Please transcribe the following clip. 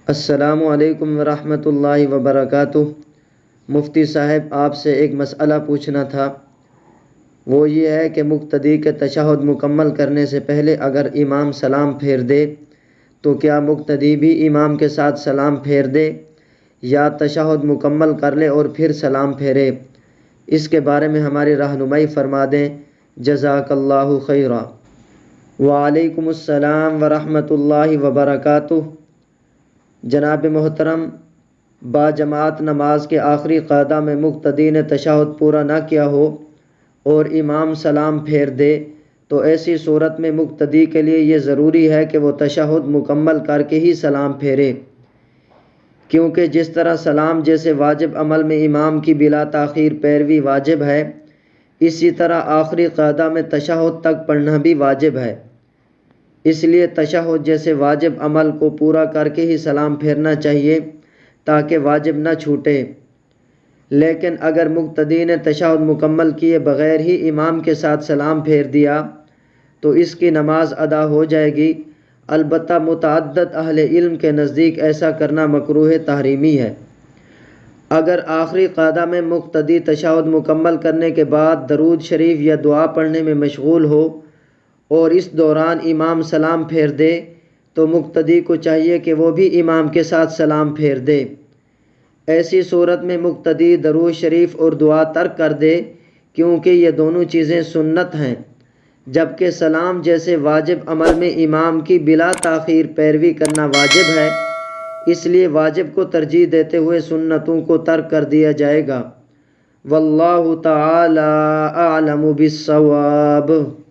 السلام علیکم ورحمۃ اللہ وبرکاتہ۔ مفتی صاحب، آپ سے ایک مسئلہ پوچھنا تھا۔ وہ یہ ہے کہ مقتدی کے تشہد مکمل کرنے سے پہلے اگر امام سلام پھیر دے تو کیا مقتدی بھی امام کے ساتھ سلام پھیر دے یا تشہد مکمل کر لے اور پھر سلام پھیرے؟ اس کے بارے میں ہماری رہنمائی فرما دیں، جزاک اللہ خیرا۔ وعلیکم السلام ورحمۃ اللہ وبرکاتہ۔ جناب محترم، باجماعت نماز کے آخری قعدہ میں مقتدی نے تشہد پورا نہ کیا ہو اور امام سلام پھیر دے تو ایسی صورت میں مقتدی کے لیے یہ ضروری ہے کہ وہ تشہد مکمل کر کے ہی سلام پھیرے، کیونکہ جس طرح سلام جیسے واجب عمل میں امام کی بلا تاخیر پیروی واجب ہے، اسی طرح آخری قعدہ میں تشہد تک پڑھنا بھی واجب ہے۔ اس لیے تشہد جیسے واجب عمل کو پورا کر کے ہی سلام پھیرنا چاہیے تاکہ واجب نہ چھوٹے۔ لیکن اگر مقتدی نے تشہد مکمل کیے بغیر ہی امام کے ساتھ سلام پھیر دیا تو اس کی نماز ادا ہو جائے گی، البتہ متعدد اہل علم کے نزدیک ایسا کرنا مکروہ تحریمی ہے۔ اگر آخری قعدہ میں مقتدی تشہد مکمل کرنے کے بعد درود شریف یا دعا پڑھنے میں مشغول ہو اور اس دوران امام سلام پھیر دے تو مقتدی کو چاہیے کہ وہ بھی امام کے ساتھ سلام پھیر دے۔ ایسی صورت میں مقتدی درود شریف اور دعا ترک کر دے، کیونکہ یہ دونوں چیزیں سنت ہیں، جبکہ سلام جیسے واجب عمل میں امام کی بلا تاخیر پیروی کرنا واجب ہے، اس لیے واجب کو ترجیح دیتے ہوئے سنتوں کو ترک کر دیا جائے گا۔ واللہ تعالی اعلم بالصواب۔